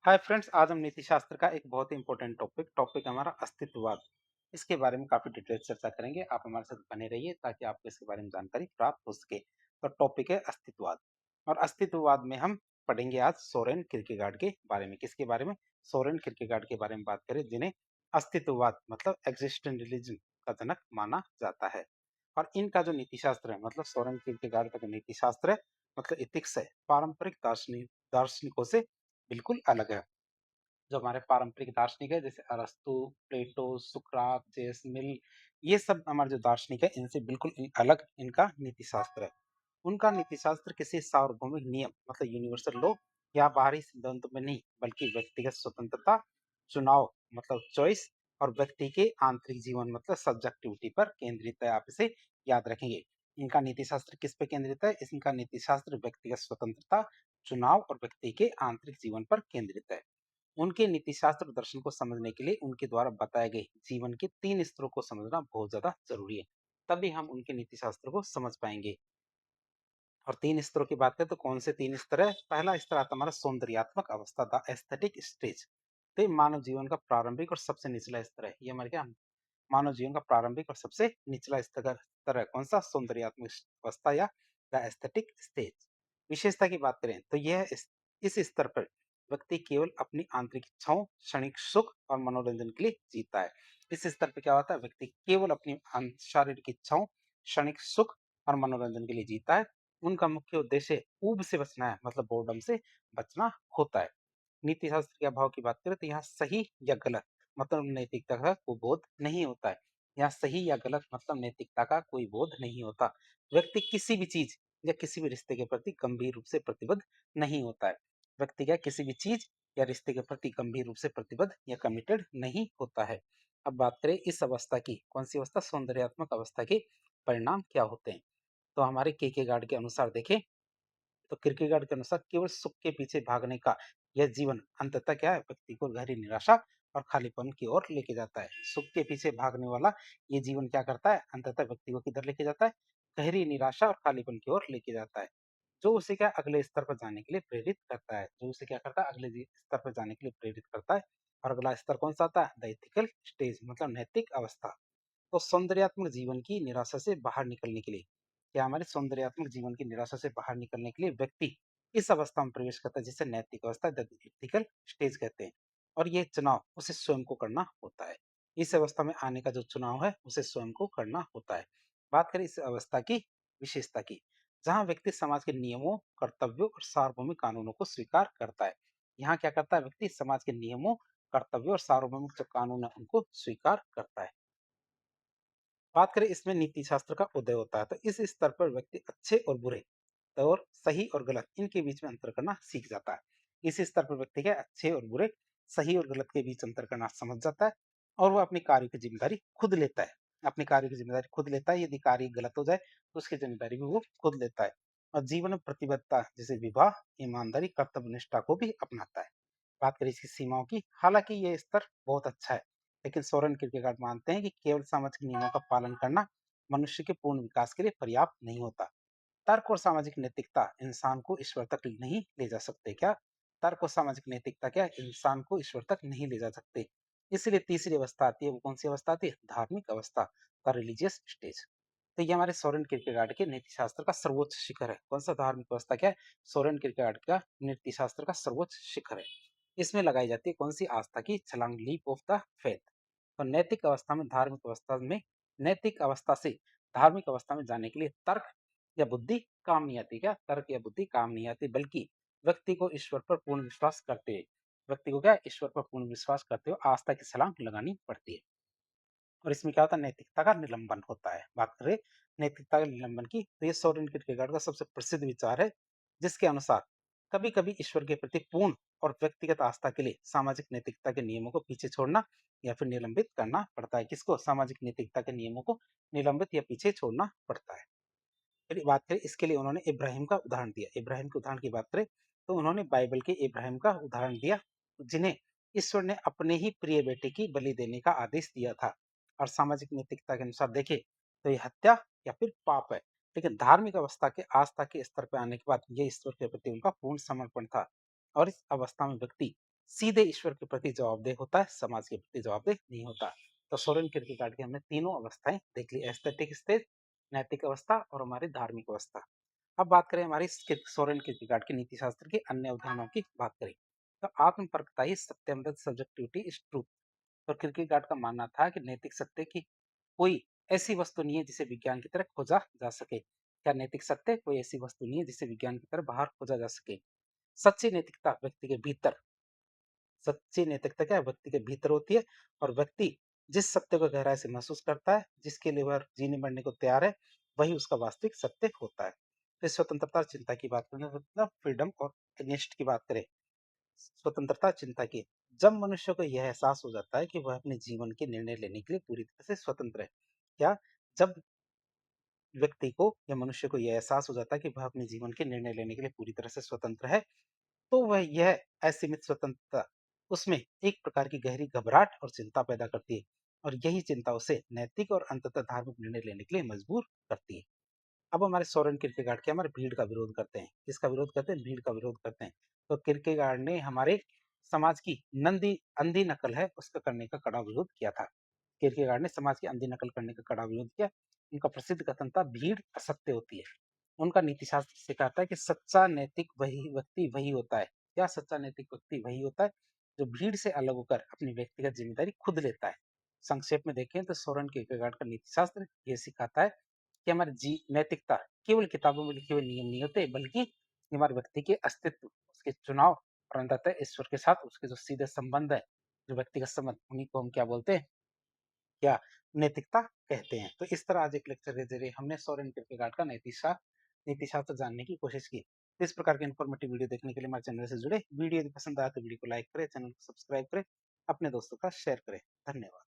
Hi friends, आज हम नीति शास्त्र का एक बहुत ही इंपॉर्टेंट टॉपिक हमारा अस्तित्ववाद। इसके बारे में काफी डिटेल चर्चा करेंगे। आप हमारे साथ बने रहिए ताकि आपको इसके बारे में जानकारी प्राप्त हो सके। तो टॉपिक है अस्तित्ववाद। और अस्तित्ववाद में हम पढ़ेंगे आज सोरेन किरकेगार्ड के बारे में। किसके बारे में? सोरेन किरकेगार्ड के बारे में बात करें, जिन्हें अस्तित्ववाद मतलब एग्जिस्टेंशलिज्म का जनक माना जाता है। और इनका जो नीति शास्त्र है, मतलब सोरेन किरकेगार्ड का जो नीति शास्त्र है, मतलब इथिक्स है, पारंपरिक दार्शनिकों से बिल्कुल अलग है। जो हमारे पारंपरिक दार्शनिक है, जैसे अरस्तु, प्लेटो, सुकरात, जेस मिल, ये सब हमारे जो दार्शनिक है, इनसे बिल्कुल अलग इनका नीति शास्त्र है। उनका नीति शास्त्र किसी सार्वभौमिक नियम मतलब यूनिवर्सल लॉ या बाहरी सिद्धांतों में नहीं, बल्कि व्यक्तिगत स्वतंत्रता, चुनाव मतलब चॉइस, और व्यक्ति के आंतरिक जीवन मतलब सब्जेक्टिविटी पर केंद्रित है। आप इसे याद रखेंगे। इनका नीति शास्त्र किस पे केंद्रित है? इनका नीति शास्त्र व्यक्तिगत स्वतंत्रता, चुनाव और व्यक्ति के आंतरिक जीवन पर केंद्रित है। उनके नीतिशास्त्र दर्शन को समझने के लिए उनके द्वारा बताए गए जीवन के 3 स्तरों को समझना बहुत ज्यादा जरूरी है। तभी हम उनके नीतिशास्त्र को समझ पाएंगे। और 3 स्तरों की बात करें तो कौन से 3 स्तर है? पहला स्तर आता है हमारा सौंदर्यात्मक अवस्था, द एस्थेटिक स्टेज। तो ये मानव जीवन का प्रारंभिक और सबसे निचला स्तर है। ये हमारे क्या मानव जीवन का प्रारंभिक और सबसे निचला स्तर है। कौन सा? सौंदर्यात्मक अवस्था या द एस्थेटिक स्टेज। विशेषता की बात करें तो यह इस स्तर पर व्यक्ति केवल अपनी आंतरिक इच्छाओं, क्षणिक सुख और मनोरंजन के लिए जीता है। इस स्तर पर क्या होता है? व्यक्ति केवल अपनी शारीरिक इच्छाओं, क्षणिक सुख और मनोरंजन के लिए जीता है। उनका मुख्य उद्देश्य ऊब से बचना है, मतलब बोर्डम से बचना होता है। नीति शास्त्र के अभाव की बात करें तो यहाँ सही या गलत मतलब नैतिकता का कोई बोध नहीं होता है। यहाँ सही या गलत मतलब नैतिकता का कोई बोध नहीं होता। व्यक्ति किसी भी चीज या किसी भी रिश्ते के प्रति गंभीर रूप से प्रतिबद्ध नहीं होता है। व्यक्ति क्या किसी भी चीज या रिश्ते के प्रति गंभीर रूप से प्रतिबद्ध या कमिटेड नहीं होता है। अब बात करें इस अवस्था की, कौन सी अवस्था? सौंदर्यात्मक अवस्था के परिणाम क्या होते हैं? तो हमारे केकेगार्ड के अनुसार देखें तो किरकेगार्ड के अनुसार केवल सुख के पीछे भागने का यह जीवन अंततः क्या है? व्यक्ति को गहरी निराशा और खालीपन की ओर लेके जाता है। सुख के पीछे भागने वाला ये जीवन क्या करता है? अंततः व्यक्ति को किधर लेके जाता है? गहरी निराशा और खालीपन की ओर लेके जाता है, जो उसे क्या अगले स्तर पर जाने के लिए प्रेरित करता है। जो उसे क्या करता है? अगले स्तर पर जाने के लिए प्रेरित करता है। और अगला स्तर कौन सा आता है? द एथिकल स्टेज मतलब नैतिक अवस्था। तो सौंदर्यात्मक जीवन की निराशा से बाहर निकलने के लिए क्या हमारे सौंदर्यात्मक जीवन की निराशा से बाहर निकलने के लिए व्यक्ति इस अवस्था में प्रवेश करता है, जिसे नैतिक अवस्था एथिकल स्टेज कहते हैं। और ये चुनाव उसे स्वयं को करना होता है। इस अवस्था में आने का जो चुनाव है उसे स्वयं को करना होता है। बात करें इस अवस्था की विशेषता की, जहाँ व्यक्ति समाज के नियमों, कर्तव्यों और सार्वभौमिक कानूनों को स्वीकार करता है। यहाँ क्या करता है? व्यक्ति समाज के नियमों, कर्तव्यों और सार्वभौमिक जो कानून है उनको स्वीकार करता है। बात करें इसमें नीति शास्त्र का उदय होता है, तो इस स्तर पर व्यक्ति अच्छे और बुरे और सही और गलत इनके बीच में अंतर करना सीख जाता है। इस स्तर पर व्यक्ति क्या अच्छे और बुरे, सही और गलत के बीच अंतर करना समझ जाता है। और वो अपनी कार्य की जिम्मेदारी खुद लेता है। अपने कार्य की जिम्मेदारी खुद लेता है। यदि कार्य गलत हो जाए तो उसकी जिम्मेदारी भी वो खुद लेता है। और जीवन में प्रतिबद्धता जैसे विवाह, ईमानदारी, कर्तव्य निष्ठा को भी अपनाता है। बात करें इसकी सीमाओं की, हालांकि ये स्तर बहुत अच्छा है, लेकिन सोरेन किरकेगार्ड मानते हैं कि केवल सामाजिक नियमों का पालन करना मनुष्य के पूर्ण विकास के लिए पर्याप्त नहीं होता। तर्क और सामाजिक नैतिकता इंसान को ईश्वर तक नहीं ले जा सकते। क्या? तर्क और सामाजिक नैतिकता क्या इंसान को ईश्वर तक नहीं ले जा सकते। इसलिए तीसरी अवस्था आती है। वो कौन सी अवस्था आती है? धार्मिक अवस्था, द रिलीजियस स्टेज। तो ये हमारे सोरेन किरकेगार्ड के नीति शास्त्र का सर्वोच्च शिखर है। कौन सा धार्मिक अवस्था? क्या है? सोरेन किरकेगार्ड का नीति शास्त्र का सर्वोच्च शिखर है। इसमें लगाई जाती है कौन सी? आस्था की छलांग, लीप ऑफ द फेथ। तो नैतिक अवस्था में धार्मिक अवस्था में नैतिक अवस्था से धार्मिक अवस्था में जाने के लिए तर्क या बुद्धि काम नहीं आती। क्या? तर्क या बुद्धि काम नहीं आती, बल्कि व्यक्ति को ईश्वर पर पूर्ण विश्वास करते हुए व्यक्ति को क्या ईश्वर पर पूर्ण विश्वास करते हुए आस्था की छलांग लगानी पड़ती है। और इसमें क्या होता है? नैतिकता का निलंबन होता है। बात करें नैतिकता के निलंबन की, तो ये सोरेन किरकेगार्ड का सबसे प्रसिद्ध विचार है, जिसके अनुसार कभी कभी ईश्वर के प्रति पूर्ण और व्यक्तिगत आस्था के लिए सामाजिक नैतिकता के नियमों को पीछे छोड़ना या फिर निलंबित करना पड़ता है। किसको? सामाजिक नैतिकता के नियमों को निलंबित या पीछे छोड़ना पड़ता है। फिर बात करें इसके लिए उन्होंने इब्राहिम का उदाहरण दिया। इब्राहिम के उदाहरण की बात करें तो उन्होंने बाइबल के इब्राहिम का उदाहरण दिया, जिन्हें ईश्वर ने अपने ही प्रिय बेटे की बलि देने का आदेश दिया था। और सामाजिक नैतिकता के अनुसार देखें तो ये हत्या या फिर पाप है। लेकिन धार्मिक अवस्था के आस्था के स्तर पर आने के बाद यह ईश्वर के प्रति उनका पूर्ण समर्पण था। और इस अवस्था में व्यक्ति सीधे ईश्वर के प्रति जवाबदेह होता है, समाज के प्रति जवाबदेह नहीं होता। तो सोरेन किरकेगार्ड की हमने तीनों अवस्थाएं देख ली, एस्थेटिक स्टेज, नैतिक अवस्था और हमारी धार्मिक अवस्था। अब बात करें हमारी सोरेन किरकेगार्ड की नीति शास्त्र की अन्य अवधारणाओं की बात करें, तो आत्मपरकता ही सत्यम, सब्जेक्टिविटी इज ट्रूथ। तो किरकेगार्ड का मानना था कि नैतिक सत्य की कोई ऐसी वस्तु नहीं है जिसे विज्ञान की तरह खोजा जा सके। क्या नैतिक सत्य कोई ऐसी वस्तु नहीं है जिसे विज्ञान की तरह बाहर खोजा जा सके। सच्ची नैतिकता व्यक्ति के भीतर, सच्ची नैतिकता क्या है, व्यक्ति के भीतर होती है। और व्यक्ति जिस सत्य को गहराई से महसूस करता है, जिसके लिए वह जीने मरने को तैयार है, वही उसका वास्तविक सत्य होता है। फिर स्वतंत्रता चिंता की बात करें, मतलब फ्रीडम और निष्ठ की बात करें, स्वतंत्रता चिंता की, जब मनुष्य को यह एहसास हो जाता है कि वह अपने जीवन के निर्णय लेने के लिए पूरी तरह से स्वतंत्र है। क्या, जब व्यक्ति को या मनुष्य को यह एहसास हो जाता है कि वह अपने जीवन के निर्णय लेने के लिए पूरी तरह से स्वतंत्र है, तो वह यह असीमित स्वतंत्रता उसमें एक प्रकार की गहरी घबराहट और चिंता पैदा करती है। और यही चिंता उसे नैतिक और अंततः धार्मिक निर्णय लेने के लिए मजबूर करती है। अब हमारे सोरेन किरकेगार्ड के हमारे भीड़ का विरोध करते हैं। किसका विरोध करते हैं? भीड़ का विरोध करते हैं। तो किरकेगार्ड ने हमारे समाज की नंदी अंधी नकल है उसका करने का कड़ा विरोध किया था। किरकेगार्ड ने समाज की अंधी नकल करने का कड़ा विरोध किया। उनका प्रसिद्ध कथन था, भीड़ असत्य होती है। उनका नीति शास्त्र सिखाता है कि सच्चा नैतिक वही व्यक्ति वही होता है। क्या सच्चा नैतिक व्यक्ति वही होता है जो भीड़ से अलग होकर अपनी व्यक्तिगत जिम्मेदारी खुद लेता है। संक्षेप में देखें तो सोरेन किरकेगार्ड का नीति शास्त्र ये सिखाता है कि हमारी जी नैतिकता केवल किताबों में लिखे हुए नियम नहीं होते, बल्कि हमारे व्यक्ति के अस्तित्व, उसके चुनाव और अंततः ईश्वर के साथ उसके जो सीधे संबंध है, जो व्यक्तिगत संबंध, उन्हीं को हम क्या बोलते हैं? क्या नैतिकता कहते हैं। तो इस तरह आज एक लेक्चर के जरिए हमने सोरेन किरकेगार्ड का नीति शास्त्र जानने की कोशिश की। तो इस प्रकार के इन्फॉर्मेटिव वीडियो देखने के लिए हमारे चैनल से जुड़े। वीडियो यदि पसंद आया तो वीडियो को लाइक करें, चैनल को सब्सक्राइब करें, अपने दोस्तों का शेयर करें। धन्यवाद।